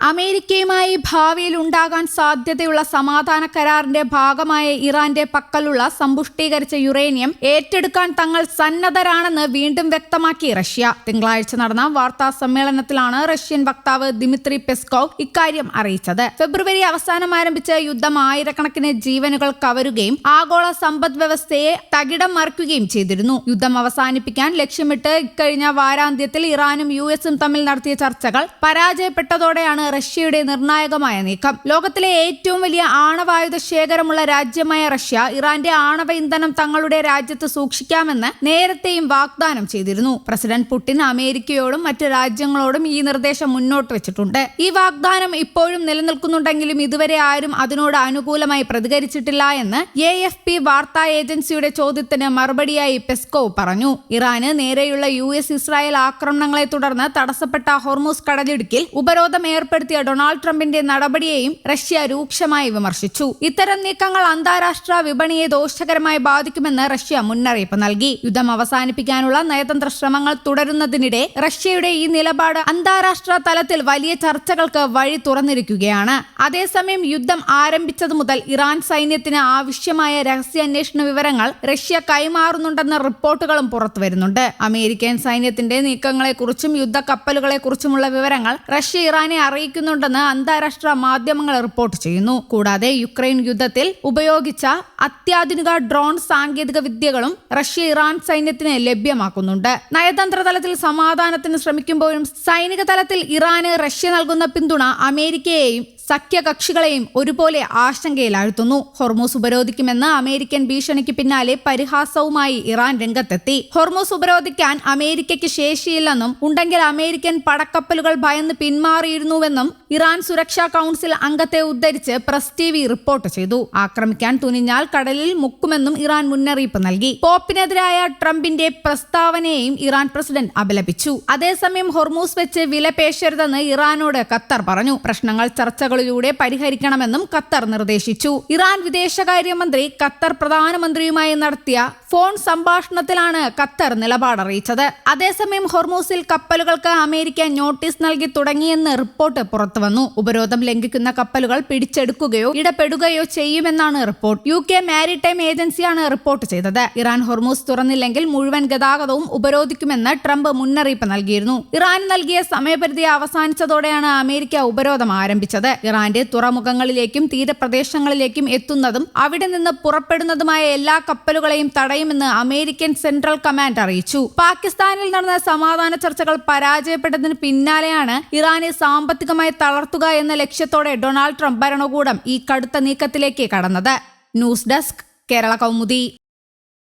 അമേരിക്കയുമായി ഭാവിയിൽ ഉണ്ടാകാൻ സാധ്യതയുള്ള സമാധാന കരാറിന്റെ ഭാഗമായ ഇറാന്റെ പക്കലുള്ള സമ്പുഷ്ടീകരിച്ച യുറേനിയം ഏറ്റെടുക്കാൻ തങ്ങൾ സന്നദ്ധരാണെന്ന് വീണ്ടും വ്യക്തമാക്കി റഷ്യ. തിങ്കളാഴ്ച നടന്ന വാർത്താ സമ്മേളനത്തിലാണ് റഷ്യൻ വക്താവ് ദിമിത്രി പെസ്കോവ് ഇക്കാര്യം അറിയിച്ചത്. ഫെബ്രുവരി അവസാനം ആരംഭിച്ച യുദ്ധം ആയിരക്കണക്കിന് ജീവനുകൾ കവരുകയും ആഗോള സമ്പദ് വ്യവസ്ഥയെ തകിടം മറിക്കുകയും ചെയ്തിരുന്നു. യുദ്ധം അവസാനിപ്പിക്കാൻ ലക്ഷ്യമിട്ട് ഇക്കഴിഞ്ഞ വാരാന്ത്യത്തിൽ ഇറാനും യുഎസും തമ്മിൽ നടത്തിയ ചർച്ചകൾ പരാജയപ്പെട്ടതോടെയാണ് റഷ്യയുടെ നിർണായകമായ നീക്കം. ലോകത്തിലെ ഏറ്റവും വലിയ ആണവായുധ ശേഖരമുള്ള രാജ്യമായ റഷ്യ ഇറാന്റെ ആണവ ഇന്ധനം തങ്ങളുടെ രാജ്യത്ത് സൂക്ഷിക്കാമെന്ന് നേരത്തെയും വാഗ്ദാനം ചെയ്തിരുന്നു. പ്രസിഡന്റ് പുടിൻ അമേരിക്കയോടും മറ്റ് രാജ്യങ്ങളോടും ഈ നിർദ്ദേശം മുന്നോട്ട് വെച്ചിട്ടുണ്ട്. ഈ വാഗ്ദാനം ഇപ്പോഴും നിലനിൽക്കുന്നുണ്ടെങ്കിലും ഇതുവരെ ആരും അതിനോട് അനുകൂലമായി പ്രതികരിച്ചിട്ടില്ല എന്ന് AFP വാർത്താ ഏജൻസിയുടെ ചോദ്യത്തിന് മറുപടിയായി പെസ്കോവ് പറഞ്ഞു. ഇറാന് നേരെയുള്ള US-ഇസ്രായേൽ ആക്രമണങ്ങളെ തുടർന്ന് തടസ്സപ്പെട്ട ഹോർമൂസ് കടലിടുക്കിൽ ഉപരോധം ഏർപ്പെടുത്തിയ ഡൊണാൾഡ് ട്രംപിന്റെ നടപടിയെയും റഷ്യ രൂക്ഷമായി വിമർശിച്ചു. ഇത്തരം നീക്കങ്ങൾ അന്താരാഷ്ട്ര വിപണിയെ ദോഷകരമായി ബാധിക്കുമെന്ന് റഷ്യ മുന്നറിയിപ്പ് നൽകി. യുദ്ധം അവസാനിപ്പിക്കാനുള്ള നയതന്ത്ര ശ്രമങ്ങൾ തുടരുന്നതിനിടെ റഷ്യയുടെ ഈ നിലപാട് അന്താരാഷ്ട്ര തലത്തിൽ വലിയ ചർച്ചകൾക്ക് വഴി തുറന്നിരിക്കുകയാണ്. അതേസമയം യുദ്ധം ആരംഭിച്ചതു മുതൽ ഇറാൻ സൈന്യത്തിന് ആവശ്യമായ രഹസ്യാന്വേഷണ വിവരങ്ങൾ റഷ്യ കൈമാറുന്നുണ്ടെന്ന റിപ്പോർട്ടുകളും പുറത്തുവരുന്നുണ്ട്. അമേരിക്കൻ സൈന്യത്തിന്റെ നീക്കങ്ങളെക്കുറിച്ചും യുദ്ധക്കപ്പലുകളെക്കുറിച്ചുമുള്ള വിവരങ്ങൾ റഷ്യ ഇറാനെ അറിയിക്കുന്നുണ്ടെന്ന് അന്താരാഷ്ട്ര മാധ്യമങ്ങൾ റിപ്പോർട്ട് ചെയ്യുന്നു. കൂടാതെ യുക്രൈൻ യുദ്ധത്തിൽ ഉപയോഗിച്ച അത്യാധുനിക ഡ്രോൺ സാങ്കേതിക വിദ്യകളും റഷ്യ ഇറാൻ സൈന്യത്തിന് ലഭ്യമാക്കുന്നുണ്ട്. നയതന്ത്ര തലത്തിൽ സമാധാനത്തിന് ശ്രമിക്കുമ്പോഴും സൈനിക തലത്തിൽ ഇറാന് റഷ്യ നൽകുന്ന പിന്തുണ അമേരിക്കയെയും സഖ്യകക്ഷികളെയും ഒരുപോലെ ആശങ്കയിലാഴ്ത്തുന്നു. ഹോർമൂസ് ഉപരോധിക്കുമെന്ന് അമേരിക്കൻ ഭീഷണിക്ക് പിന്നാലെ പരിഹാസവുമായി ഇറാൻ രംഗത്തെത്തി. ഹോർമൂസ് ഉപരോധിക്കാൻ അമേരിക്കയ്ക്ക് ശേഷിയില്ലെന്നും ഉണ്ടെങ്കിൽ അമേരിക്കൻ പടക്കപ്പലുകൾ ഭയന്ന് പിന്മാറിയിരുന്നുവെന്നും ഇറാൻ സുരക്ഷാ കൗൺസിൽ അംഗത്തെ ഉദ്ധരിച്ച് പ്രസ് TV റിപ്പോർട്ട് ചെയ്തു. ആക്രമിക്കാൻ തുനിഞ്ഞാൽ കടലിൽ മുക്കുമെന്നും ഇറാൻ മുന്നറിയിപ്പ് നൽകി. പോപ്പിനെതിരായ ട്രംപിന്റെ പ്രസ്താവനയെയും ഇറാൻ പ്രസിഡന്റ് അപലപിച്ചു. അതേസമയം ഹോർമൂസ് വെച്ച് വിലപേശരുതെന്ന് ഇറാനോട് ഖത്തർ പറഞ്ഞു. പ്രശ്നങ്ങൾ ചർച്ചകളിലൂടെ പരിഹരിക്കണമെന്നും ഖത്തർ നിർദ്ദേശിച്ചു. ഇറാൻ വിദേശകാര്യമന്ത്രി ഖത്തർ പ്രധാനമന്ത്രിയുമായി നടത്തിയ ഫോൺ സംഭാഷണത്തിലാണ് ഖത്തർ നിലപാടറിയിച്ചത്. അതേസമയം ഹോർമൂസിൽ കപ്പലുകൾക്ക് അമേരിക്ക നോട്ടീസ് നൽകി തുടങ്ങിയെന്ന് റിപ്പോർട്ട് പുറത്തുവന്നു. ഉപരോധം ലംഘിക്കുന്ന കപ്പലുകൾ പിടിച്ചെടുക്കുകയോ ഇടപെടുകയോ ചെയ്യുമെന്നാണ് റിപ്പോർട്ട്. UK മാരിടൈം ഏജൻസിയാണ് റിപ്പോർട്ട് ചെയ്തത്. ഇറാൻ ഹോർമൂസ് തുറന്നില്ലെങ്കിൽ മുഴുവൻ ഗതാഗതവും ഉപരോധിക്കുമെന്ന് ട്രംപ് മുന്നറിയിപ്പ് നൽകിയിരുന്നു. ഇറാൻ നൽകിയ സമയപരിധി അവസാനിച്ചതോടെയാണ് അമേരിക്ക ഉപരോധം ആരംഭിച്ചത്. ഇറാന്റെ തുറമുഖങ്ങളിലേക്കും തീരപ്രദേശങ്ങളിലേക്കും എത്തുന്നതും അവിടെ നിന്ന് പുറപ്പെടുന്നതുമായ എല്ലാ കപ്പലുകളെയും തടയുമെന്ന് അമേരിക്കൻ സെൻട്രൽ കമാൻഡ് അറിയിച്ചു. പാകിസ്ഥാനിൽ നടന്ന സമാധാന ചർച്ചകൾ പരാജയപ്പെട്ടതിന് പിന്നാലെയാണ് ഇറാനെ സാമ്പത്തികമായി തളർത്തുക എന്ന ലക്ഷ്യത്തോടെ ഡൊണാൾഡ് ട്രംപ് ഭരണകൂടം ഈ കടുത്ത നീക്കത്തിലേക്ക് കടന്നത്. News desk Kerala Kaumudi.